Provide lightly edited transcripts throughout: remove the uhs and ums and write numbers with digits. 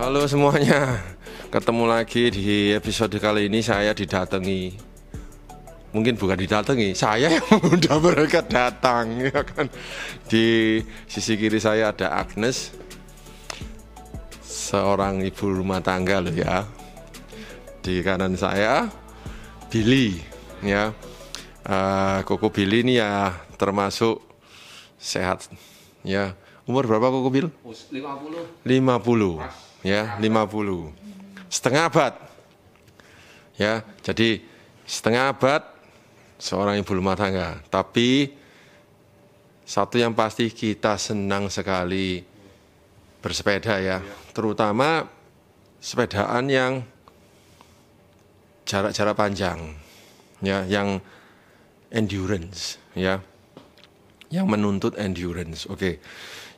Halo semuanya, ketemu lagi di episode kali ini. Saya didatangi, mungkin bukan didatangi, saya yang mengundang mereka datang, ya kan. Di sisi kiri saya ada Agnes, seorang ibu rumah tangga loh ya. Di kanan saya Billy, ya. Koko Billy ini ya termasuk sehat, ya. Umur berapa Koko Bil? 50. 50. Ya, 50. Setengah abad. Ya, jadi setengah abad seorang ibu rumah tangga. Tapi satu yang pasti kita senang sekali bersepeda ya. Terutama sepedaan yang jarak-jarak panjang. Ya, yang endurance ya. Yang menuntut endurance. Oke.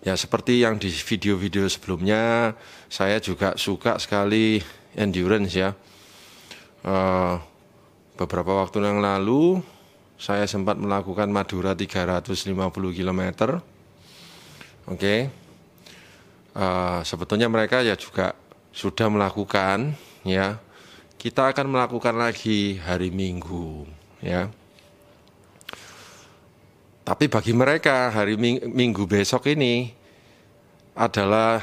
Ya seperti yang di video-video sebelumnya, saya juga suka sekali endurance ya. Beberapa waktu yang lalu, saya sempat melakukan Madura 350 km. Oke. Sebetulnya mereka ya juga sudah melakukan ya. Kita akan melakukan lagi hari Minggu ya. Tapi bagi mereka hari Minggu besok ini adalah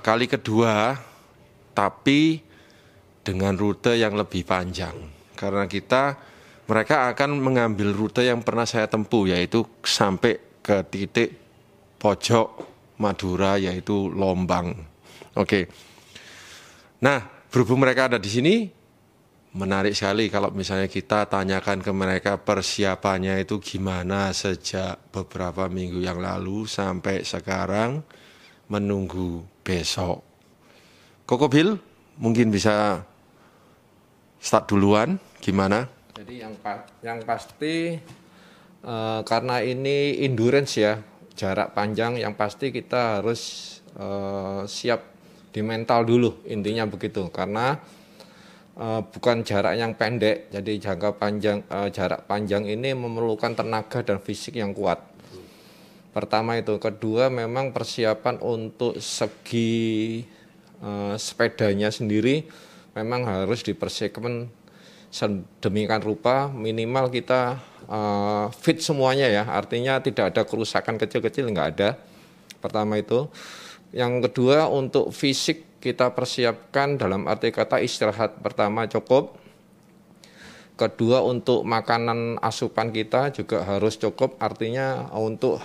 kali kedua, tapi dengan rute yang lebih panjang. Karena mereka akan mengambil rute yang pernah saya tempuh, yaitu sampai ke titik pojok Madura, yaitu Lombang. Oke. Nah, berhubung mereka ada di sini, menarik sekali kalau misalnya kita tanyakan ke mereka persiapannya itu gimana sejak beberapa minggu yang lalu sampai sekarang menunggu besok. Koko Bil, mungkin bisa start duluan, gimana? Jadi yang pasti karena ini endurance ya, jarak panjang, yang pasti kita harus siap di mental dulu, intinya begitu. Karena bukan jarak yang pendek, jadi jarak panjang ini memerlukan tenaga dan fisik yang kuat. Pertama itu, kedua memang persiapan untuk segi sepedanya sendiri memang harus dipersiapkan sedemikian rupa, minimal kita fit semuanya ya, artinya tidak ada kerusakan kecil-kecil, nggak ada. Pertama itu. Yang kedua, untuk fisik kita persiapkan dalam arti kata istirahat pertama cukup. Kedua, untuk makanan asupan kita juga harus cukup, artinya untuk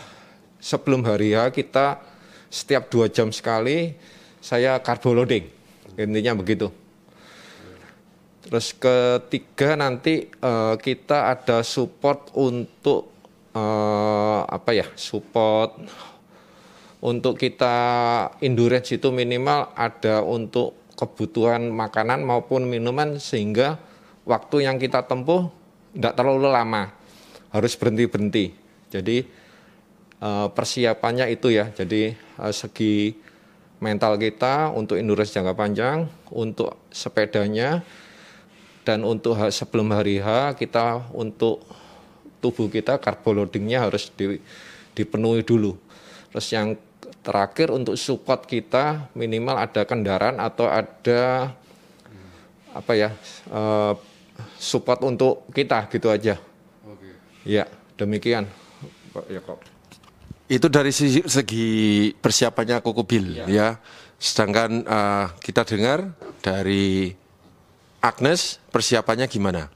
sebelum hari H kita setiap 2 jam sekali saya carbo loading, intinya begitu. Terus ketiga nanti kita ada support untuk support untuk kita endurance itu minimal ada untuk kebutuhan makanan maupun minuman, sehingga waktu yang kita tempuh tidak terlalu lama, harus berhenti-berhenti. Jadi persiapannya itu ya, jadi segi mental kita untuk endurance jangka panjang, untuk sepedanya, dan untuk sebelum hari H kita untuk tubuh kita carbo loadingnya harus dipenuhi dulu. Terus yang terakhir untuk support kita minimal ada kendaraan atau ada support untuk kita gitu aja. Oke. Ya demikian Pak Yakob. Itu dari segi persiapannya Koko Bil ya. Sedangkan kita dengar dari Agnes persiapannya gimana?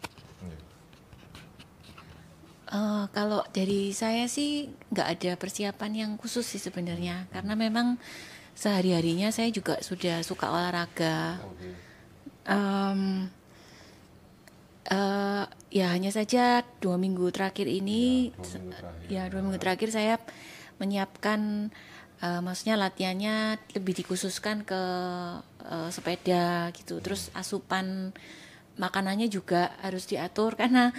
Kalau dari saya sih nggak ada persiapan yang khusus sih sebenarnya, karena memang sehari-harinya saya juga sudah suka olahraga. Ya hanya saja 2 minggu terakhir ini, 2 minggu terakhir saya menyiapkan, maksudnya latihannya lebih dikhususkan ke sepeda gitu. Terus asupan makanannya juga harus diatur karena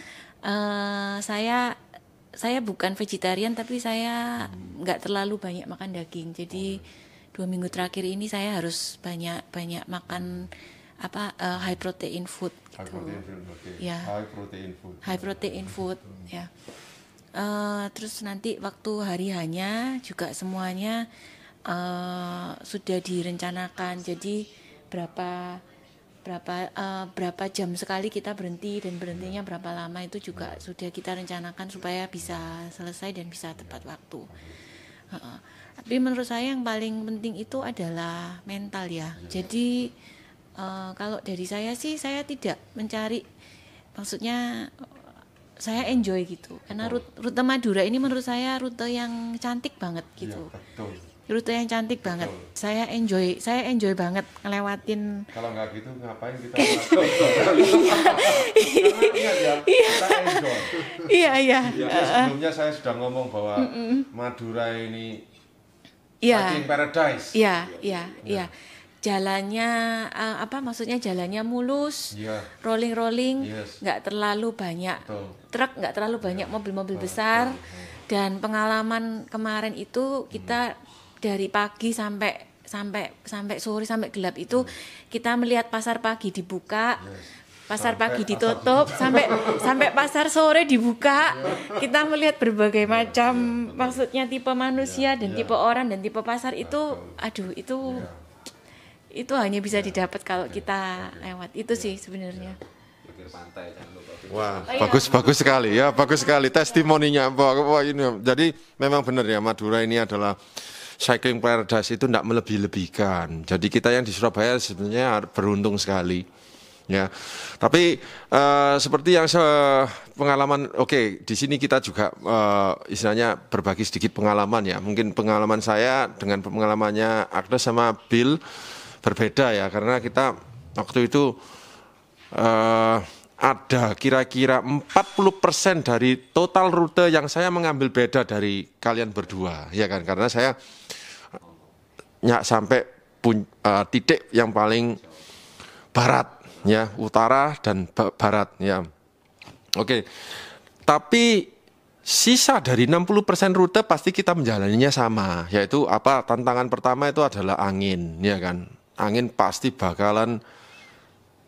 saya bukan vegetarian, tapi saya nggak terlalu banyak makan daging. Jadi 2 minggu terakhir ini saya harus banyak makan high protein food gitu. Ya. High protein food ya. Terus nanti waktu hari hanya juga semuanya sudah direncanakan. Jadi berapa jam sekali kita berhenti dan berhentinya berapa lama itu juga sudah kita rencanakan supaya bisa selesai dan bisa tepat waktu. Tapi menurut saya yang paling penting itu adalah mental ya. Jadi kalau dari saya sih saya tidak mencari, maksudnya saya enjoy gitu. Karena rute Madura ini menurut saya rute yang cantik banget gitu. Rute yang cantik banget. Saya enjoy banget ngelewatin. Kalau nggak gitu ngapain kita Iya. Sebelumnya saya sudah ngomong bahwa Madura ini hiking paradise. Iya. Jalannya maksudnya jalannya mulus, rolling, nggak terlalu banyak truk, nggak terlalu banyak mobil-mobil besar. Dan pengalaman kemarin itu kita dari pagi sampai sore sampai gelap itu kita melihat pasar pagi dibuka, pasar pagi ditutup, sampai pasar sore dibuka. Kita melihat berbagai macam, maksudnya tipe manusia dan tipe orang dan tipe pasar itu, itu hanya bisa didapat kalau kita lewat. Itu sih sebenarnya. Wah, bagus sekali ya, bagus sekali testimoninya. Wah, ini jadi memang benar ya, Madura ini adalah cycling paradise, itu tidak melebih-lebihkan. Jadi kita yang di Surabaya sebenarnya beruntung sekali. Ya, tapi seperti yang pengalaman, di sini kita juga istilahnya berbagi sedikit pengalaman ya. Mungkin pengalaman saya dengan pengalamannya Agnes sama Bill berbeda ya, karena kita waktu itu ada kira-kira 40% dari total rute yang saya mengambil beda dari kalian berdua, ya kan? Karena saya sampai titik yang paling barat, ya, utara dan barat, ya. Tapi sisa dari 60% rute pasti kita menjalaninya sama, yaitu apa? Tantangan pertama itu adalah angin, ya kan? Angin pasti bakalan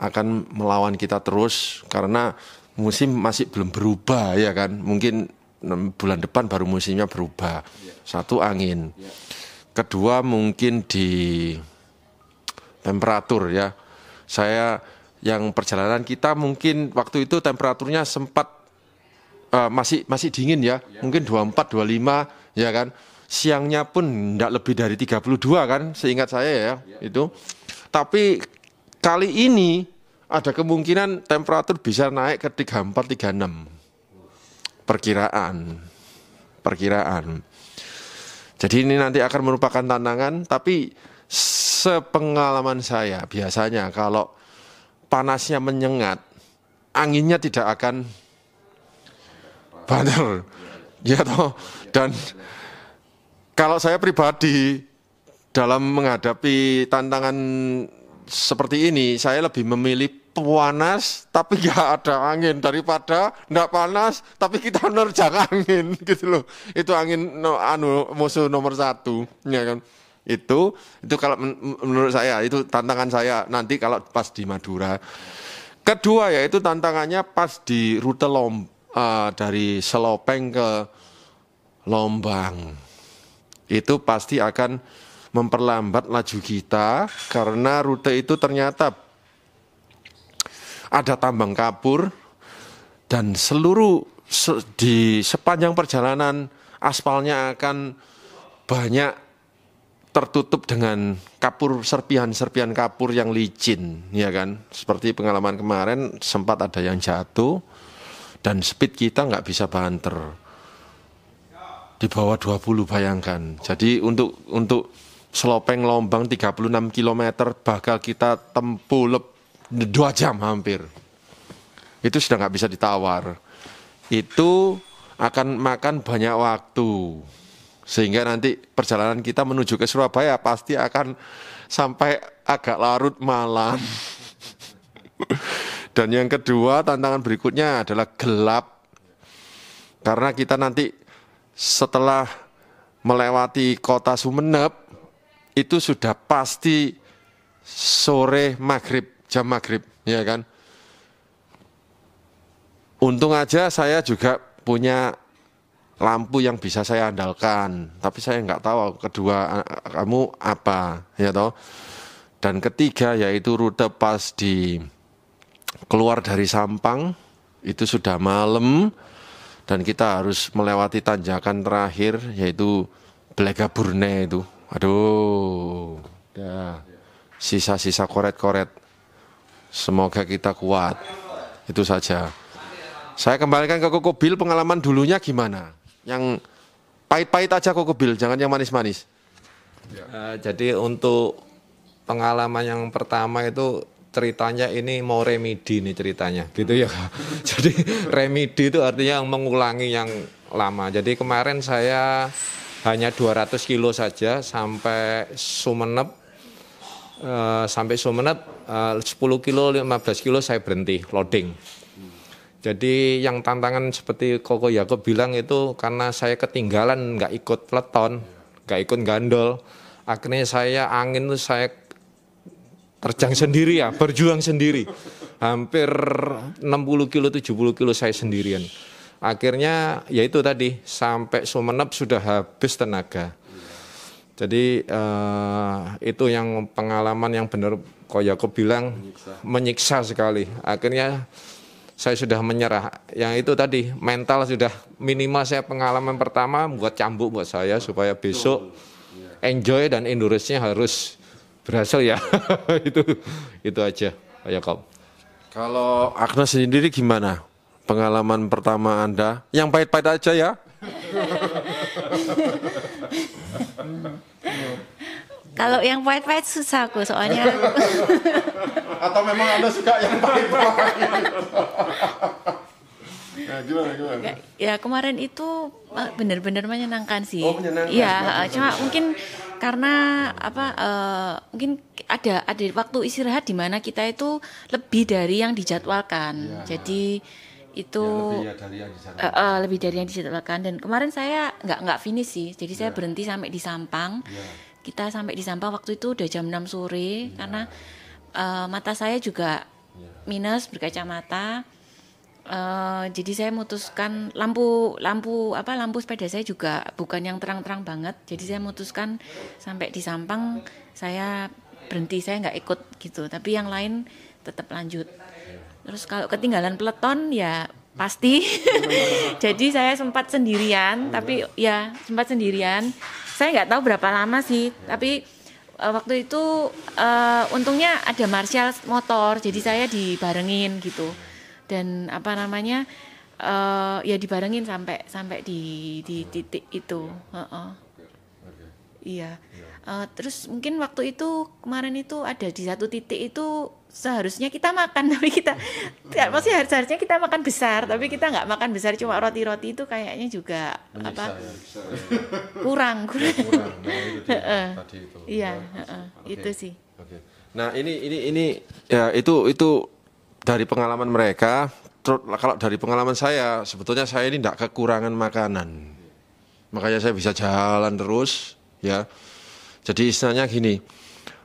akan melawan kita terus karena musim masih belum berubah, ya kan? Mungkin bulan depan baru musimnya berubah. Satu, angin. Kedua, mungkin di temperatur ya. Saya yang perjalanan kita mungkin waktu itu temperaturnya sempat masih dingin ya. Mungkin 24, 25 ya kan. Siangnya pun tidak lebih dari 32 kan, seingat saya ya itu. Tapi kali ini ada kemungkinan temperatur bisa naik ke 34, 36. Perkiraan. Jadi ini nanti akan merupakan tantangan, tapi sepengalaman saya biasanya kalau panasnya menyengat, anginnya tidak akan banter. Ya toh. Dan kalau saya pribadi dalam menghadapi tantangan seperti ini, saya lebih memilih panas tapi nggak ada angin daripada nggak panas tapi kita menerjang angin gitu loh. Itu angin musuh nomor 1 ya kan. Itu kalau menurut saya itu tantangan saya nanti kalau pas di Madura. Kedua ya itu tantangannya pas di rute dari Selopeng ke Lombang. Itu pasti akan memperlambat laju kita karena rute itu ternyata ada tambang kapur dan di sepanjang perjalanan aspalnya akan banyak tertutup dengan serpihan kapur yang licin, ya kan? Seperti pengalaman kemarin sempat ada yang jatuh dan speed kita nggak bisa banter di bawah 20 bayangkan. Jadi untuk Selopeng Lombang 36 km bakal kita tempuh 2 jam hampir. Itu sudah nggak bisa ditawar. Itu akan makan banyak waktu. Sehingga nanti perjalanan kita menuju ke Surabaya pasti akan sampai agak larut malam. Dan yang kedua, tantangan berikutnya adalah gelap. Karena kita nanti setelah melewati kota Sumeneb, itu sudah pasti sore jam maghrib, ya kan. Untung aja saya juga punya lampu yang bisa saya andalkan. Tapi saya nggak tahu kedua kamu apa, ya toh. Dan ketiga yaitu rute pas di keluar dari Sampang itu sudah malam dan kita harus melewati tanjakan terakhir yaitu Blega Burne itu. Aduh, ya. Sisa-sisa koret-koret. Semoga kita kuat. Itu saja. Saya kembalikan ke Koko Bill, pengalaman dulunya gimana? Yang pahit-pahit aja Koko Bill, jangan yang manis-manis. Jadi untuk pengalaman yang pertama itu ceritanya ini mau remedi nih ceritanya, gitu ya. Jadi remedi itu artinya yang mengulangi yang lama. Jadi kemarin saya hanya 200 kilo saja sampai Sumeneb. Sampai Sumeneb 10 kilo, 15 kilo saya berhenti loading. Jadi yang tantangan seperti Koko Yakob bilang itu karena saya ketinggalan, nggak ikut peleton, nggak ikut gandol. Akhirnya saya angin tuh saya terjang sendiri ya, berjuang sendiri. Hampir 60 kilo, 70 kilo saya sendirian. Akhirnya ya itu tadi, sampai Sumeneb sudah habis tenaga. Jadi itu yang pengalaman yang benar Koko Yakob bilang menyiksa sekali. Akhirnya saya sudah menyerah. Yang itu tadi mental sudah minimal, saya pengalaman pertama buat cambuk buat saya supaya besok enjoy dan endurance-nya harus berhasil ya. itu aja Pak Yakob. Kalau Agnes sendiri gimana? Pengalaman pertama Anda? Yang pahit-pahit aja ya. Kalau yang pahit-pahit susah aku soalnya. Atau memang Anda suka yang pahit-pahit? Nah, gimana? Ya kemarin itu benar-benar menyenangkan sih. Oh, menyenangkan. Iya, cuma mungkin karena mungkin ada waktu istirahat di mana kita itu lebih dari yang dijadwalkan. Ya. Jadi itu lebih dari yang dijadwalkan. Dan kemarin saya nggak finish sih. Jadi saya berhenti sampai di Sampang. Ya. Kita sampai di Sampang waktu itu udah jam 6 sore karena mata saya juga minus, berkacamata. Jadi saya memutuskan lampu sepeda saya juga bukan yang terang-terang banget. Jadi saya memutuskan sampai di Sampang saya berhenti, saya nggak ikut gitu. Tapi yang lain tetap lanjut. Terus kalau ketinggalan peleton ya pasti. Jadi saya sempat sendirian, tapi ya sempat sendirian. Saya nggak tahu berapa lama sih, tapi waktu itu untungnya ada marshal motor, jadi saya dibarengin gitu. Dan ya dibarengin sampai di titik itu. Iya. Terus mungkin waktu itu kemarin itu ada di satu titik itu seharusnya kita makan, tapi kita maksudnya harusnya kita makan besar, tapi kita nggak makan besar, cuma roti-roti itu kayaknya juga kurang. Tadi itu. Iya, itu sih. Okay. Nah ini ya itu dari pengalaman mereka. Kalau dari pengalaman saya, sebetulnya saya ini tidak kekurangan makanan, makanya saya bisa jalan terus ya. Jadi istilahnya gini,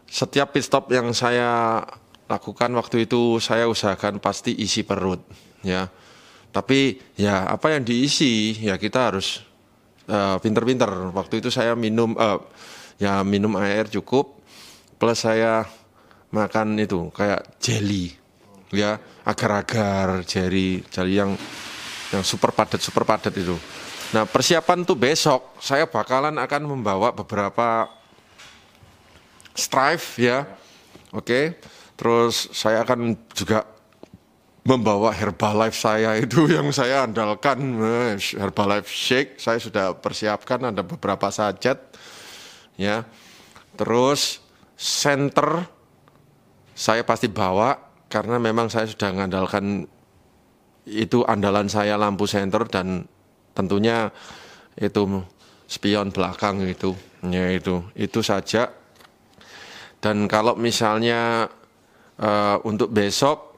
setiap pit stop yang saya lakukan waktu itu saya usahakan pasti isi perut ya. Tapi ya apa yang diisi ya kita harus pinter-pinter. Waktu itu saya minum air cukup, plus saya makan itu kayak jelly ya, agar-agar jelly yang super padat itu. Nah persiapan tuh besok saya bakalan akan membawa beberapa Strive ya, oke. Terus saya akan juga membawa Herbalife saya itu yang saya andalkan, Herbalife Shake. Saya sudah persiapkan ada beberapa sajet, ya. Terus senter saya pasti bawa karena memang saya sudah mengandalkan itu andalan saya lampu senter dan tentunya itu spion belakang itu, ya itu saja. Dan kalau misalnya untuk besok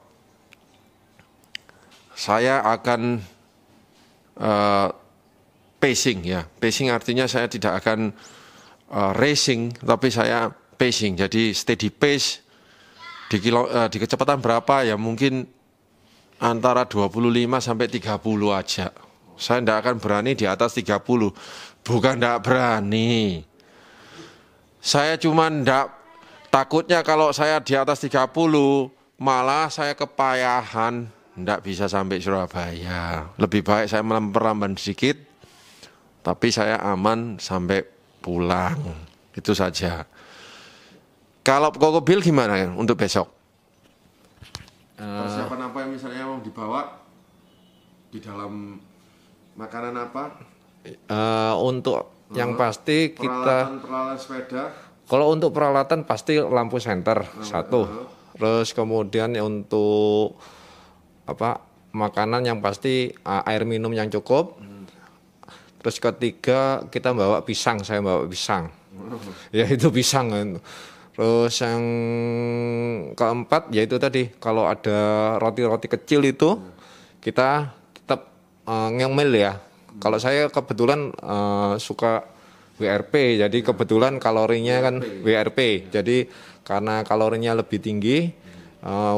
saya akan pacing ya. Pacing artinya saya tidak akan racing, tapi saya pacing. Jadi steady pace di kecepatan berapa ya mungkin antara 25 sampai 30 aja. Saya tidak akan berani di atas 30. Bukan tidak berani. Saya cuma tidak, takutnya kalau saya di atas 30, malah saya kepayahan, tidak bisa sampai Surabaya. Lebih baik saya memperlambat sedikit, tapi saya aman sampai pulang. Itu saja. Kalau Koko Bill gimana ya untuk besok? Persiapan apa yang misalnya mau dibawa di dalam makanan apa? Untuk yang pasti kita peralatan sepeda. Kalau untuk peralatan pasti lampu senter satu. Terus kemudian untuk makanan yang pasti air minum yang cukup. Terus ketiga kita bawa pisang, saya bawa pisang. Ya itu pisang. Terus yang keempat yaitu tadi kalau ada roti-roti kecil itu kita tetap ngemil ya. Kalau saya kebetulan suka WRP, jadi kebetulan kalorinya kan WRP. Jadi karena kalorinya lebih tinggi,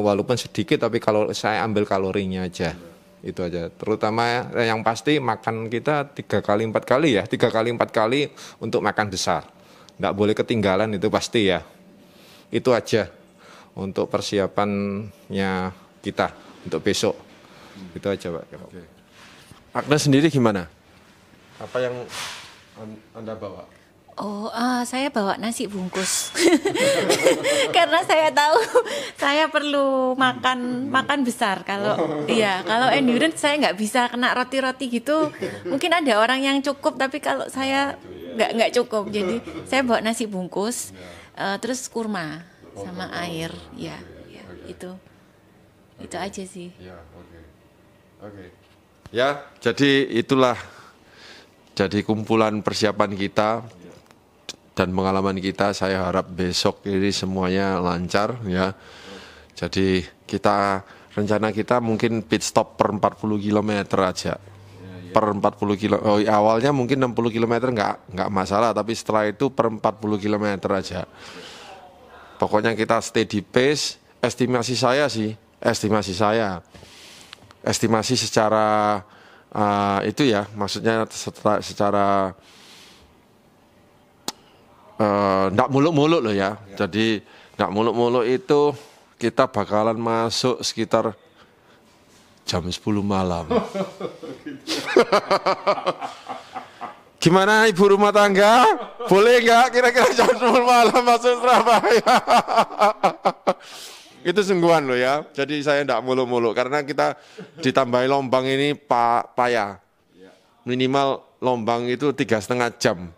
walaupun sedikit tapi kalau saya ambil kalorinya aja. Itu aja. Terutama yang pasti makan kita 3 kali 4 kali ya, 3 kali 4 kali untuk makan besar. Nggak boleh ketinggalan itu pasti ya. Itu aja untuk persiapannya kita untuk besok. Itu aja Pak. Oke. Agnes sendiri gimana? Apa yang Anda bawa? Oh, saya bawa nasi bungkus. Karena saya tahu saya perlu makan besar. Kalau kalau endurance saya nggak bisa kena roti-roti gitu. Mungkin ada orang yang cukup, tapi kalau saya nggak cukup. Jadi saya bawa nasi bungkus, terus kurma sama air. Ya, itu aja sih. Ya, oke. Ya, jadi itulah jadi kumpulan persiapan kita dan pengalaman kita. Saya harap besok ini semuanya lancar ya. Jadi rencana kita mungkin pit stop per 40 km aja. Per 40 km. Awalnya mungkin 60 km nggak masalah, tapi setelah itu per 40 km aja. Pokoknya kita steady pace. Estimasi secara itu ya, maksudnya secara nggak muluk-muluk loh ya. Jadi nggak muluk-muluk itu kita bakalan masuk sekitar jam 10 malam. Gimana ibu rumah tangga? Boleh nggak kira-kira jam 10 malam masuk Surabaya? Itu sungguhan loh ya. Jadi saya tidak muluk-muluk karena kita ditambahi Lombang ini payah. Minimal Lombang itu 3,5 jam.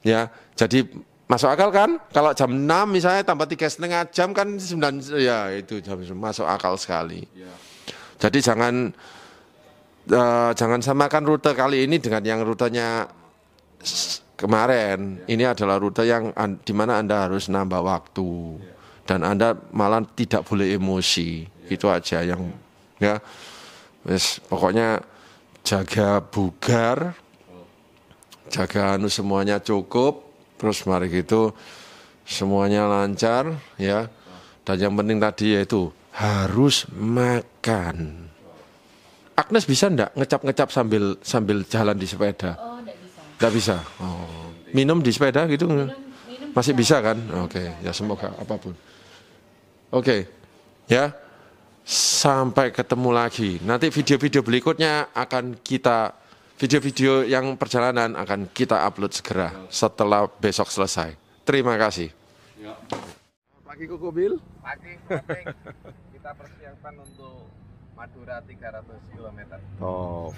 Ya, jadi masuk akal kan? Kalau jam 6 misalnya tambah 3,5 jam kan 9, ya itu jam masuk akal sekali. Jadi jangan samakan rute kali ini dengan yang rutenya kemarin. Ini adalah rute yang di mana Anda harus nambah waktu. Dan Anda malah tidak boleh emosi. Itu aja yang ya. Pokoknya jaga bugar, jaga semuanya cukup, terus mari gitu semuanya lancar ya. Dan yang penting tadi yaitu harus makan. Agnes bisa enggak ngecap-ngecap sambil jalan di sepeda? Oh, enggak bisa. Enggak bisa. Oh. Minum di sepeda gitu? Minum masih bisa kan? Oke, ya semoga apapun. Oke, ya. Sampai ketemu lagi. Nanti video-video berikutnya video-video yang perjalanan akan kita upload segera setelah besok selesai. Terima kasih. Pagi Koko Bill. Pagi, kita persiapkan untuk Madura 300 km. Top.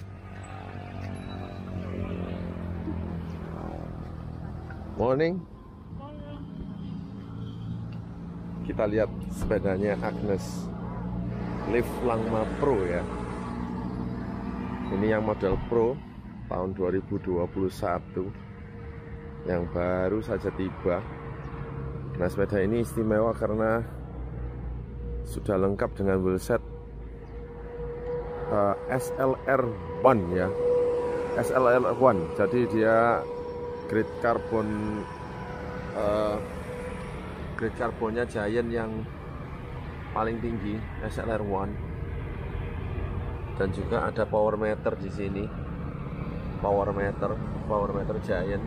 Morning. Kita lihat sepedanya Agnes, Lift Langma Pro ya. Ini yang model Pro tahun 2021 yang baru saja tiba. Nah, sepeda ini istimewa karena sudah lengkap dengan wheelset SLR1 ya. SLR1. Jadi dia grade karbonnya Giant yang paling tinggi, SLR1. Dan juga ada power meter di sini. power meter Giant,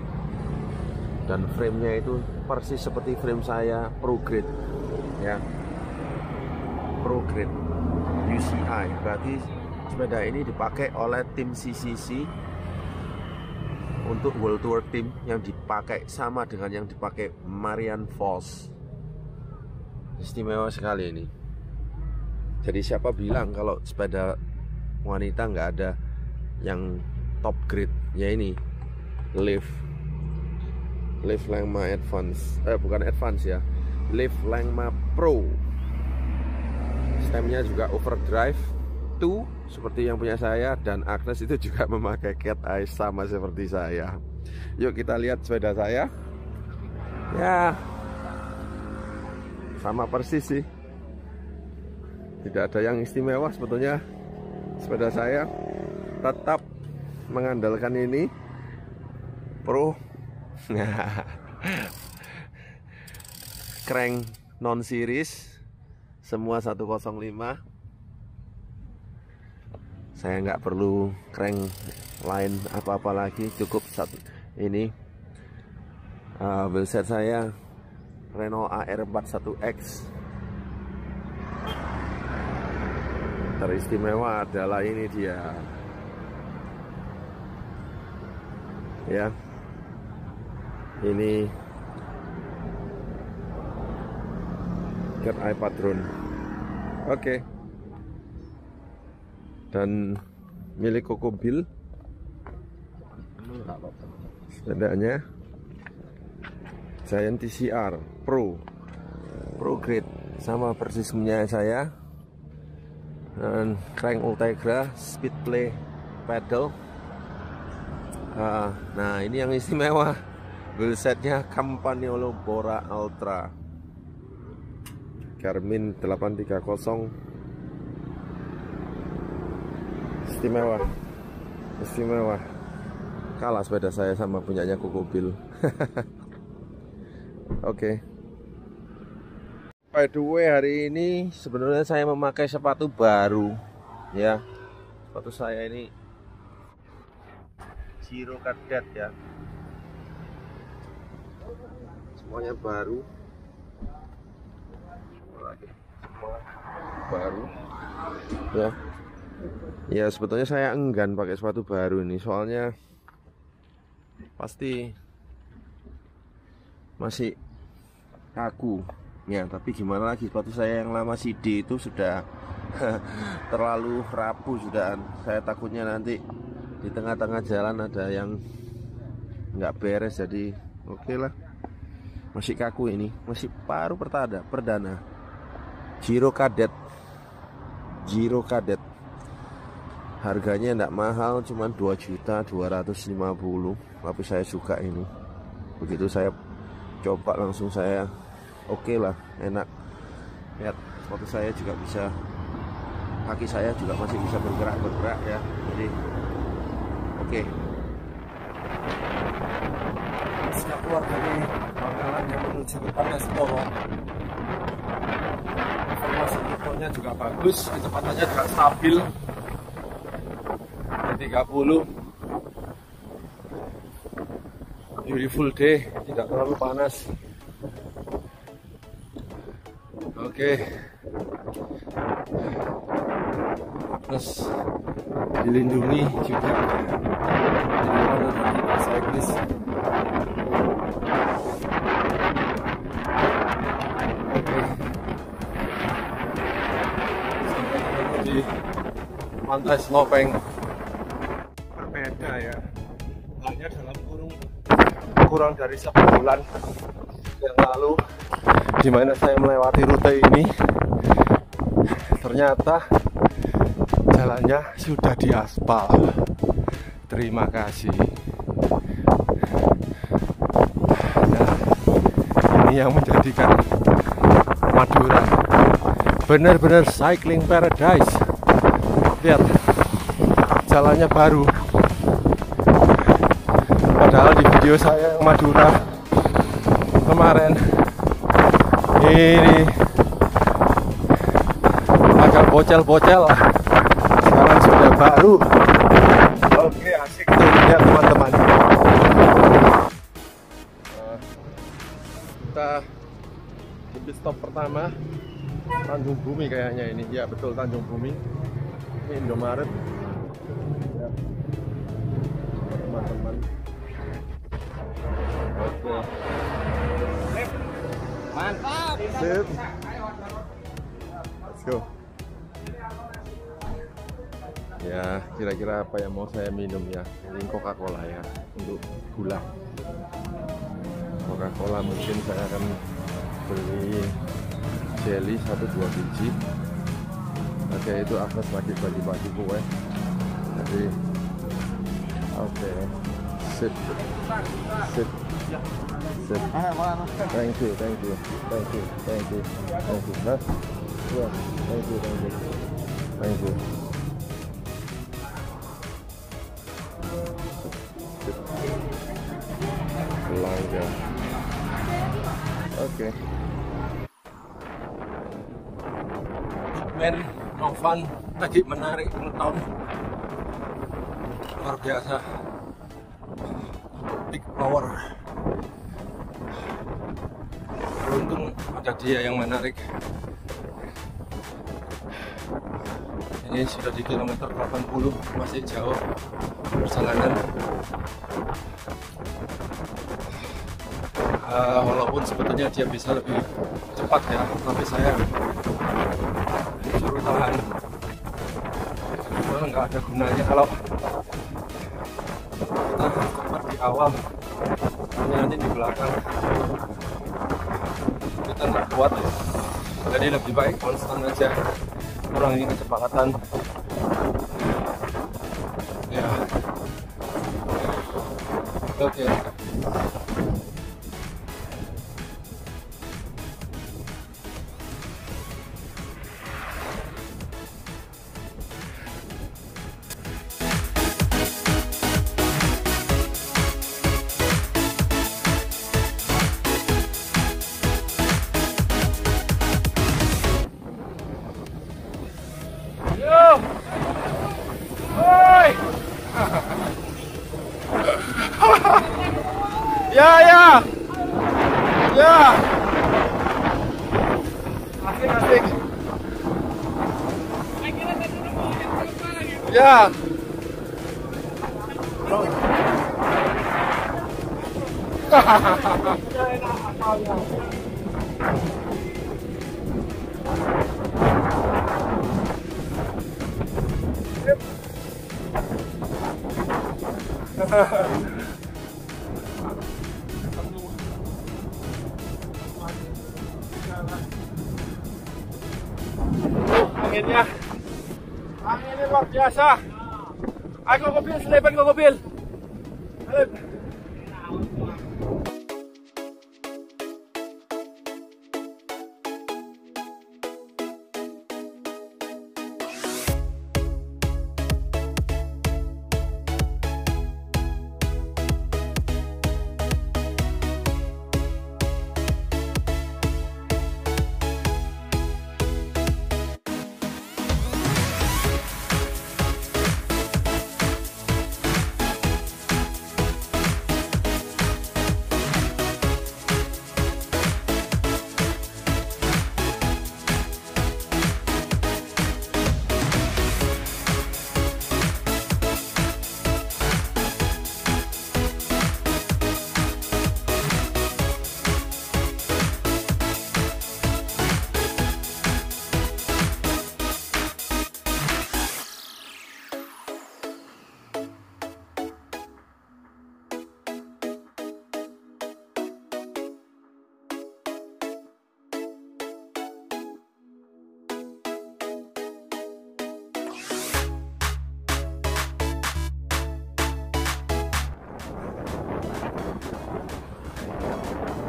dan frame-nya itu persis seperti frame saya, pro grade ya, pro grade UCI. Berarti sepeda ini dipakai oleh tim CCC untuk World Tour Team, yang dipakai sama dengan yang dipakai Marianne Vos. Istimewa sekali ini. Jadi siapa bilang kalau sepeda wanita nggak ada yang top grade? Ya ini Liv Langma Advance, bukan Advance ya, Liv Langma Pro. Stemnya juga overdrive 2 seperti yang punya saya, dan Agnes itu juga memakai cat eye sama seperti saya. Yuk kita lihat sepeda saya. Ya, sama persis sih, tidak ada yang istimewa sebetulnya. Sepeda saya tetap mengandalkan ini Pro crank non series, semua 105. Saya nggak perlu crank lain apa-apa lagi, cukup satu ini. Wheelset saya Renault AR41X. Teristimewa adalah ini dia ya, ini cat eye patron. Oke. Dan milik Kokobil, sepedanya Giant TCR Pro grade, sama persis punya saya, dan crank Ultegra speed play pedal. Nah ini yang istimewa, wheelsetnya Campagnolo Bora Ultra Garmin 830. Istimewa. Kalah sepeda saya sama punyanya Kokobil. Oke. By the way, hari ini sebenarnya saya memakai sepatu baru ya. Sepatu saya ini Giro Cadet ya. Semuanya baru. Semua baru ya. Ya sebetulnya saya enggan pakai sepatu baru ini, soalnya pasti masih kaku ya. Tapi gimana lagi, sepatu saya yang lama CD itu sudah terlalu rapuh sudah. Saya takutnya nanti di tengah-tengah jalan ada yang nggak beres, jadi oke lah. Masih kaku ini, masih baru perdana Giro Cadet. Harganya enggak mahal, cuma 2.250.000, tapi saya suka ini. Begitu saya coba langsung saya oke lah, enak. Lihat, sepatu saya juga bisa, kaki saya juga masih bisa bergerak ya. Jadi oke. Siap keluar dari pangkalan yang menuju ke Panas-Toro. Informasi infonya juga bagus, kecepatannya juga stabil 30. Beautiful day, tidak terlalu panas. Oke. Terus dilindungi juga oleh cyclist. Oke. Sampai ketemu di Pantai Slopeng. Berbeda ya, hanya dalam kurang dari sebulan yang lalu, di mana saya melewati rute ini, ternyata jalannya sudah diaspal. Terima kasih. Nah, ini yang menjadikan Madura benar-benar cycling paradise. Lihat, jalannya baru. Padahal di video saya yang Madura kemarin ini agak bocel-bocel, sekarang sudah baru. Oke, asik. tuh lihat teman-teman. Kita di pit stop pertama Tanjung Bumi kayaknya ini. Ya betul, Tanjung Bumi. Ini Indomaret. Ya. Teman-teman. Oke. Mantap. Sip. Let's go. Ya, kira-kira apa yang mau saya minum ya? Ini Coca-Cola ya, untuk gula. Coca-Cola mungkin saya akan beli jelly 1-2 biji. Oke, itu Agnes lagi bagi-bagi kue. Jadi, oke. Sip. Sip. Sip. Thank you, thank you, thank you, thank you, thank you. Huh? Yeah, thank you, thank you, thank you. Belanja. Oke. Men, Novan lagi menarik nonton. Luar biasa. Big power. Beruntung ada dia yang menarik. Ini sudah di kilometer 80, masih jauh perjalanan. Walaupun sebetulnya dia bisa lebih cepat ya, tapi saya suruh tahan. Karena nggak ada gunanya kalau kita cepat di awal, nanti di belakang kita nggak kuat ya. Jadi lebih baik konstan aja, kurangi kecepatan. Ya, oke. Ya. Asik. Ya. Anginnya luar biasa. Ayo mobil, selepan ke mobil.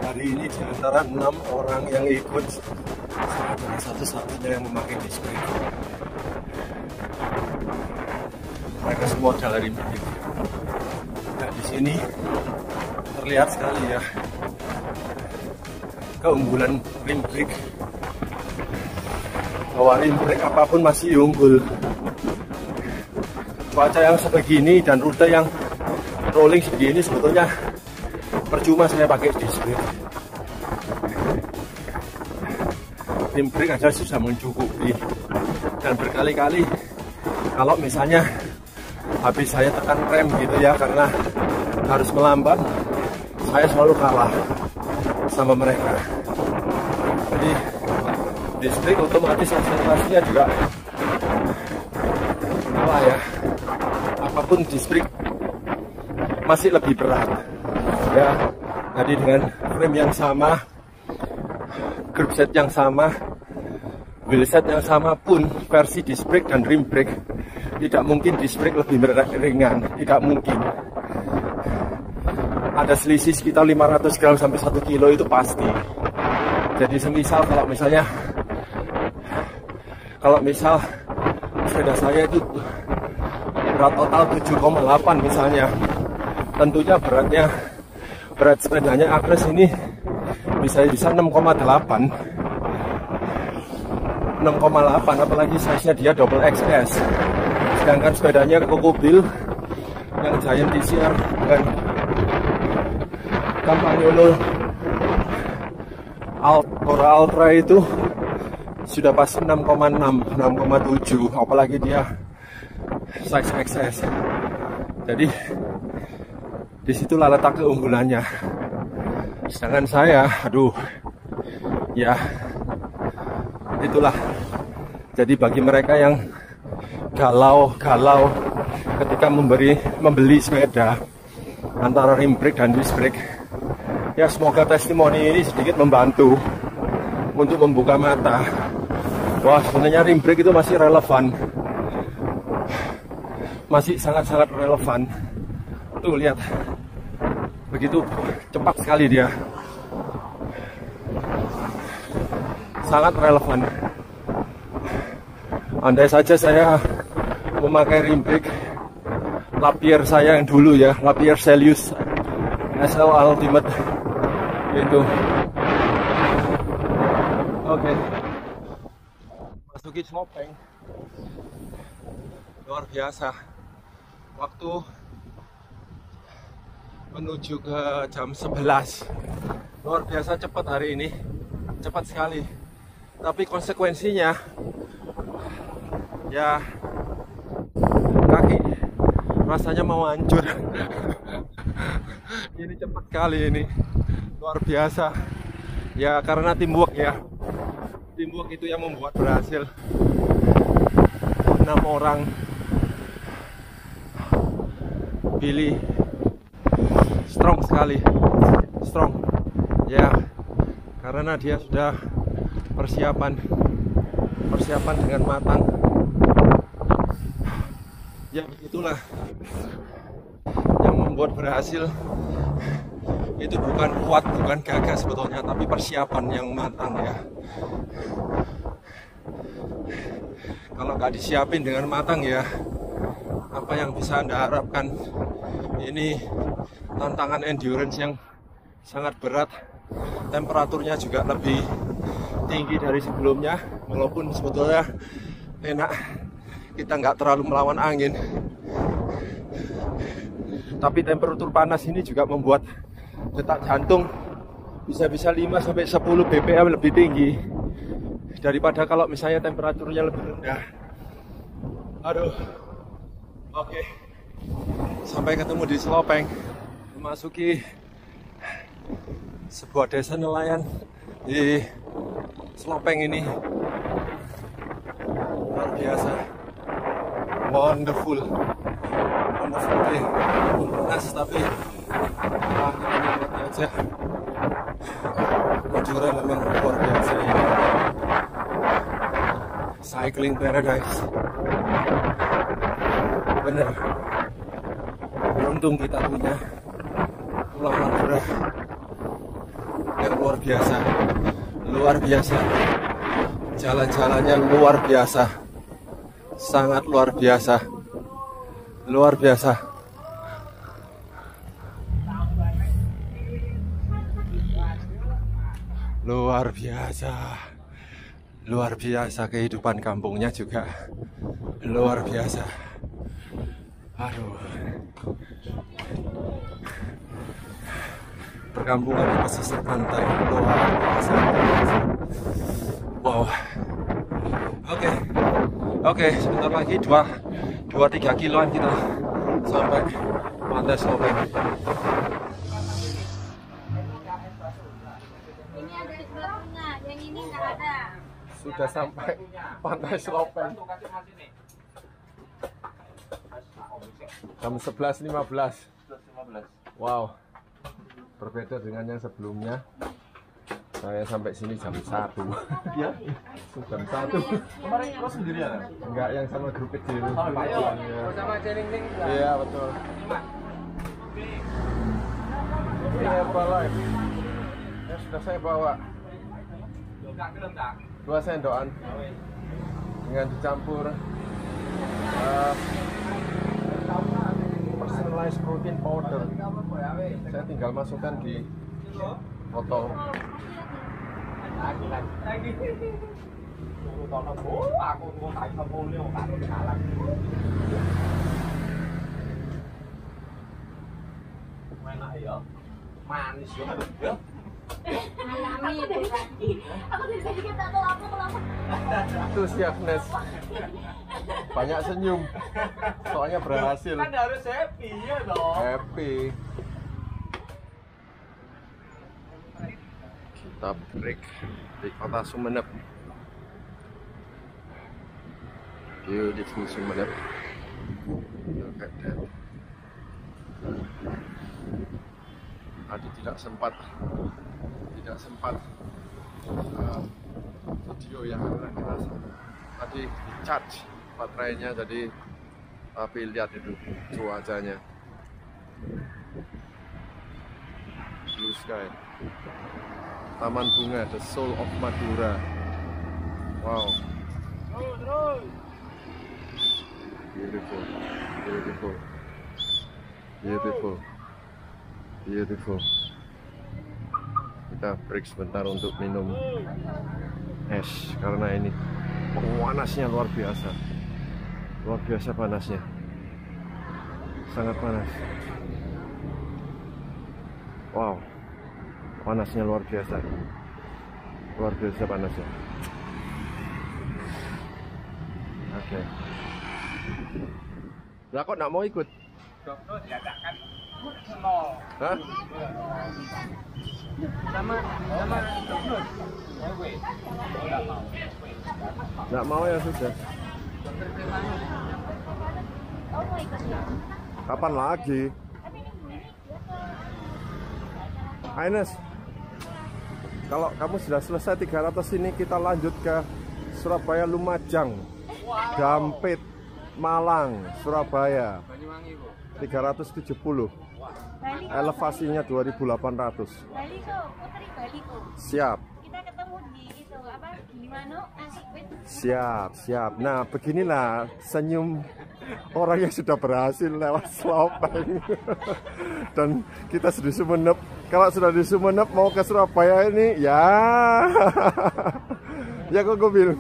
Hari ini di antara 6 orang yang ikut, saya adalah satu-satunya yang memakai disc brake. Mereka semua dari mudik. Nah, di sini terlihat sekali ya keunggulan rim brake. Bahwa rim brake apapun masih unggul. Cuaca yang sebegini dan rute yang rolling segini sebetulnya percuma saya pakai disc brake. Rim brake aja sudah mencukupi. Dan berkali-kali kalau misalnya habis saya tekan rem gitu ya, karena harus melambat, saya selalu kalah sama mereka. Jadi disc brake otomatis akselerasinya juga kalah ya. Apapun disc brake masih lebih berat ya. Jadi dengan frame yang sama, grip set yang sama, wheel set yang sama pun, versi disc brake dan rim brake tidak mungkin disc brake lebih ringan, tidak mungkin. Ada selisih sekitar 500 gram sampai 1 kilo itu pasti. Jadi semisal kalau misal sepeda saya itu berat total 7,8 misalnya, tentunya berat sepedanya Agnes ini bisa 6,8, apalagi size-nya dia double XS. Sedangkan sepedanya Cocobil yang Giant TCR dengan Campagnolo Cora Ultra itu sudah pas 6,7, apalagi dia size XS. Jadi disitulah letak keunggulannya. Sedangkan saya, ya itulah. Jadi bagi mereka yang galau ketika membeli sepeda antara rim brake dan disc brake, ya semoga testimoni ini sedikit membantu untuk membuka mata. Wah, sebenarnya rim brake itu masih relevan, masih sangat-sangat relevan. Tuh lihat, begitu cepat sekali dia, sangat relevan. Andai saja saya memakai rim brake Lapierre saya yang dulu ya, Lapierre Celius SL Ultimate itu. Oke. Masuki Slopeng. Luar biasa. Waktu menuju ke jam 11. Luar biasa cepat hari ini. Cepat sekali. Tapi konsekuensinya ya kaki rasanya mau hancur. Ini cepat kali ini, luar biasa ya, karena teamwork ya. Teamwork itu yang membuat berhasil. 6 orang. Billy strong sekali, strong ya, karena dia sudah persiapan dengan matang. Ya begitulah yang membuat berhasil. Itu bukan kuat, bukan gagah sebetulnya, tapi persiapan yang matang ya. Kalau nggak disiapin dengan matang ya, apa yang bisa Anda harapkan? Ini tantangan endurance yang sangat berat. Temperaturnya juga lebih tinggi dari sebelumnya, walaupun sebetulnya enak, kita nggak terlalu melawan angin. Tapi temperatur panas ini juga membuat detak jantung bisa-bisa 5-10 bpm lebih tinggi daripada kalau misalnya temperaturnya lebih rendah. Aduh. Oke. Sampai ketemu di Slopeng. Memasuki sebuah desa nelayan di Slopeng ini. Luar biasa. Wonderful day. Panas tapi aja. Kejuaraan memang luar biasa ini. Cycling paradise. Bener. Beruntung kita punya Pulau Madura yang luar biasa. Luar biasa. Jalan-jalannya luar biasa. Sangat luar biasa. Luar biasa. Luar biasa. Luar biasa, kehidupan kampungnya juga luar biasa. Aduh. Perkampungan di pesisir pantai luar biasa. Wow. Oke, sebentar lagi 2-3 kiloan kita sampai pantai Slopen. Ini ada di sebelahnya, yang ini nggak ada. Sudah sampai pantai Slopen. Jam 11.15. Wow. Berbeda dengan yang sebelumnya. Saya sampai sini jam 1. Ya, jam 1. Kemarin lo sendirian? Enggak, yang sama grup kecil. Sama Celing-Celing. Iya, betul. Ini Herbalife. Ya sudah saya bawa 2 sendokan dengan dicampur personalized protein powder. Saya tinggal masukkan di botol. Manis ya. Alami itu tadi. Aku dari tadi kita tahu aku kenapa. Itu si Agnes. Banyak senyum. Soalnya berhasil. Kan harus happy ya dong. Happy. Kita break di kota Sumeneb. Beautiful Sumeneb. Look at that. Tadi tidak sempat video yang tadi di charge baterainya, jadi tapi lihat itu cuacanya, blue sky, taman bunga, the soul of Madura. Wow, beautiful, beautiful, beautiful, beautiful. Kita break sebentar untuk minum es karena ini panasnya luar biasa panasnya, sangat panas. Wow, panasnya luar biasa panasnya. Oke. Lah kok nggak mau ikut? Hah? Nggak mau ya sudah. Kapan lagi? Ines, kalau kamu sudah selesai 300 ini kita lanjut ke Surabaya Lumajang, Dampit, Malang, Surabaya. 370. Elevasinya 2.800. Bali kok, Putri Bali kok. Siap. Kita ketemu di itu apa? Gimana? Siap. Nah, beginilah senyum orang yang sudah berhasil lewat Slopen. Dan kita sudah di Sumeneb. Kalau sudah di Sumeneb mau ke Surabaya ini, ya. Ya kok gue bilang.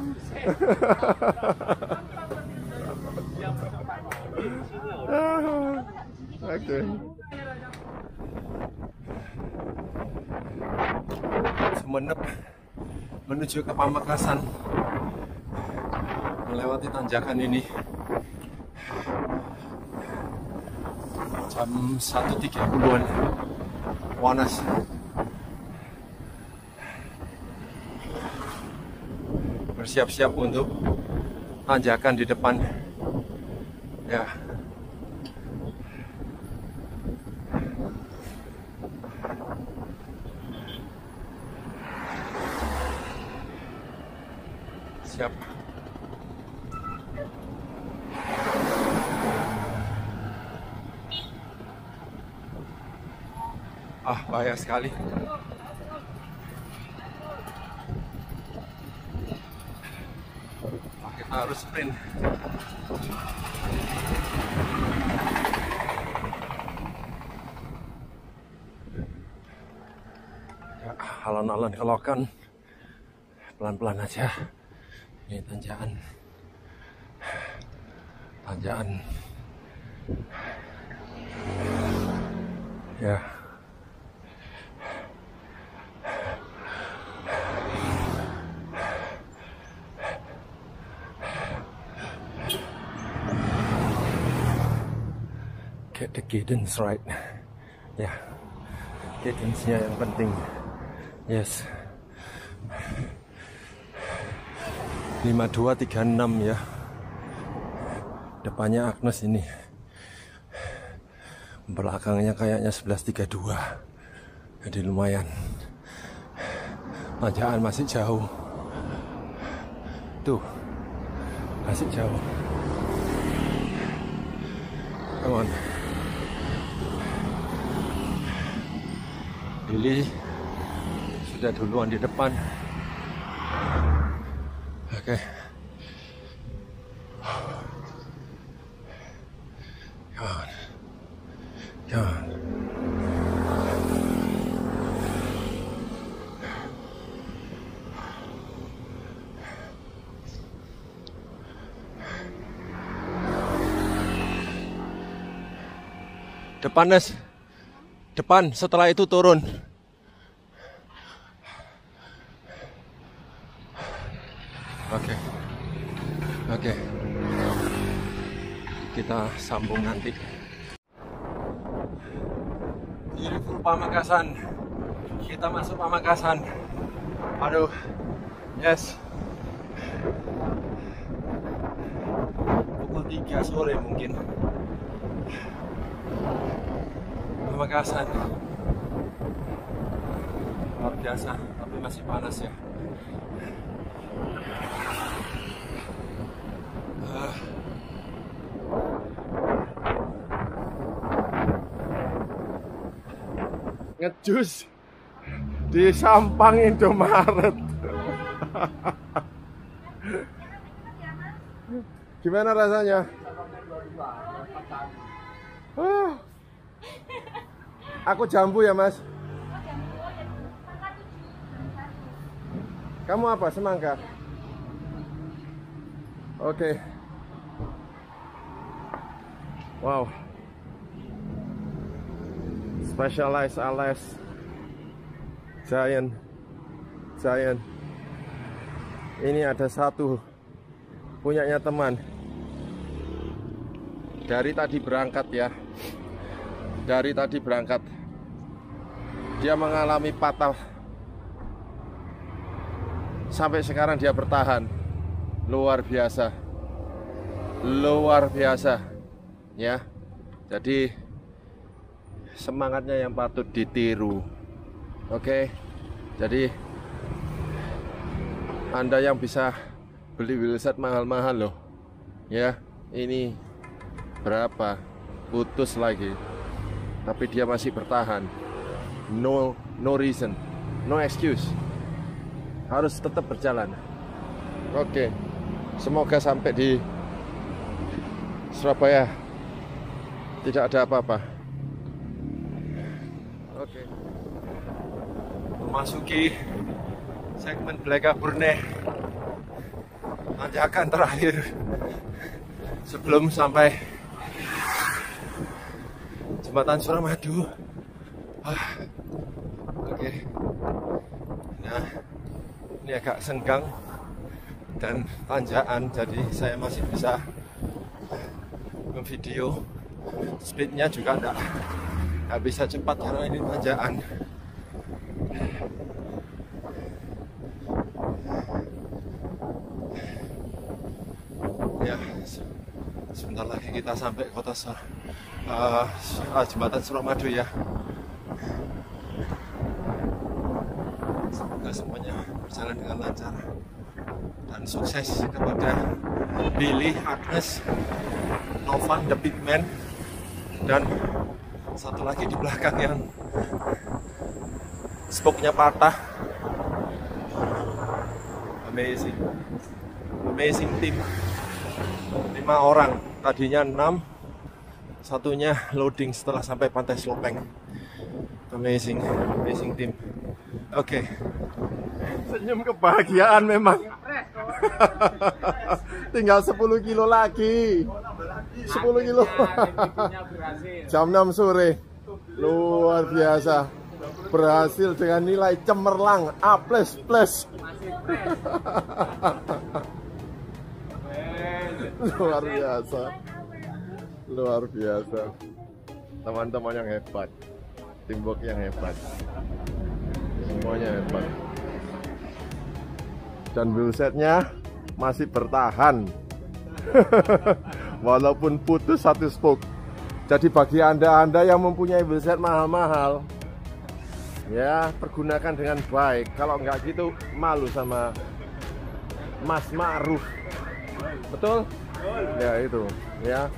Oke. Sumeneb menuju ke Pamekasan, melewati tanjakan ini jam 1.30-an. Panas. Bersiap-siap untuk tanjakan di depan. Ya. Siap. Bahaya sekali. Kita harus sprint. Ya, alon-alon kelokan. Pelan-pelan aja. Ini tanjakan Ya. Get the cadence right. Ya. Cadence-nya yang penting. Yes. 5236 ya. Depannya Agnes ini. Belakangnya kayaknya 1132. Jadi lumayan. Tanjakan masih jauh. Tuh. Masih jauh. Come on. Billy sudah duluan di depan. Oke. Come on. Depan, Nes. Depan, setelah itu turun. Oke. Kita sambung nanti. Beautiful Pamekasan. Kita masuk Pamekasan. Aduh. Yes. Pukul 3 sore mungkin. Pamekasan. Luar biasa, tapi masih panas ya. Ngejus di Sampang Indomaret. Gimana rasanya? Aku jambu ya, Mas. Kamu apa? Semangka? Oke. Wow. Specialized Alice Giant. Ini ada satu punyanya teman. Dari tadi berangkat ya. Dia mengalami patah. Sampai sekarang dia bertahan. Luar biasa. Ya. Jadi semangatnya yang patut ditiru. Oke. Jadi Anda yang bisa beli wheelset mahal-mahal loh. Ya, ini berapa? Putus lagi. Tapi dia masih bertahan. No reason. No excuse. Harus tetap berjalan. Oke. Semoga sampai di Surabaya tidak ada apa-apa. Oke. Memasuki segmen Blekapurne, tanjakan terakhir sebelum sampai Jembatan Suramadu. Oke. Nah, ini agak senggang dan tanjakan, jadi saya masih bisa memvideo. Speednya juga nggak bisa cepat karena ini tanjakan. Ya, sebentar lagi kita sampai kota Jembatan Suramadu ya. Semoga semuanya berjalan dengan lancar dan sukses kepada Billy, Agnes, Novan, The Big Man, dan satu lagi di belakang yang spoke-nya patah. Amazing team. 5 orang, tadinya 6, satunya loading setelah sampai Pantai Slopeng. Amazing team. Oke. Senyum kebahagiaan memang. Tinggal 10 kilo lagi. 10 kilo. Jam 6 sore. Luar biasa. Berhasil dengan nilai cemerlang A++. Luar biasa. Luar biasa. Teman-teman yang hebat. Teamwork yang hebat. Semuanya hebat. Dan wheelsetnya masih bertahan. Walaupun putus satu spoke. Jadi bagi anda yang mempunyai wheelset mahal-mahal, ya pergunakan dengan baik. Kalau nggak gitu malu sama Mas Ma'ruf. Betul? Ya itu, ya.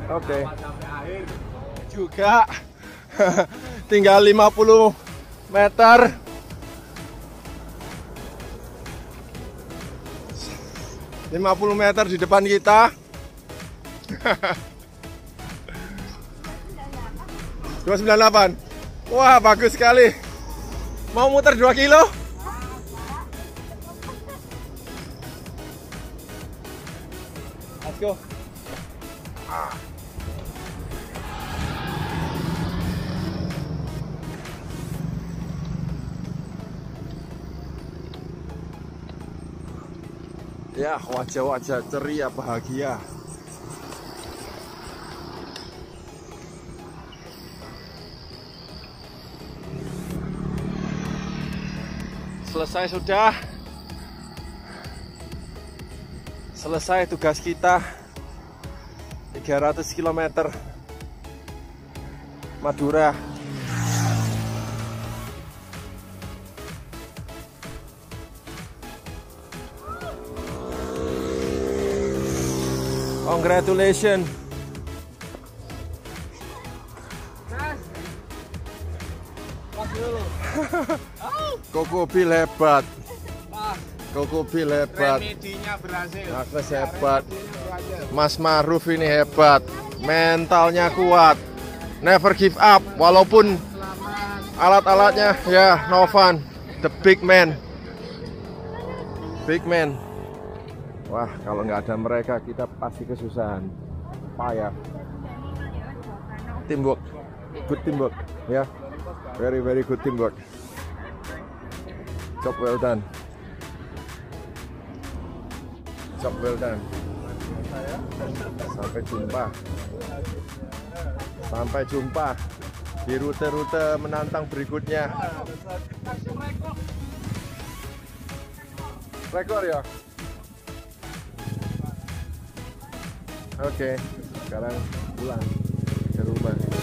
Oke. Juga tinggal 50 meter. 50 meter di depan kita. 298. Wah, bagus sekali. Mau muter 2 kilo? Let's go. Ya, wajah-wajah ceria bahagia. Selesai sudah. Selesai tugas kita. 300 km Madura. Congratulations. Kokobil hebat. Kokobil hebat. Agnes hebat. Mas Ma'ruf ini hebat. Mentalnya kuat. Never give up. Walaupun alat-alatnya ya Novan, the big man. Big man. Wah, kalau nggak ada mereka kita pasti kesusahan, payah. Teamwork, good teamwork, ya, very good teamwork. Job well done. Job well done. Sampai jumpa. Sampai jumpa di rute-rute menantang berikutnya. Rekor ya. Oke, sekarang pulang ke rumah.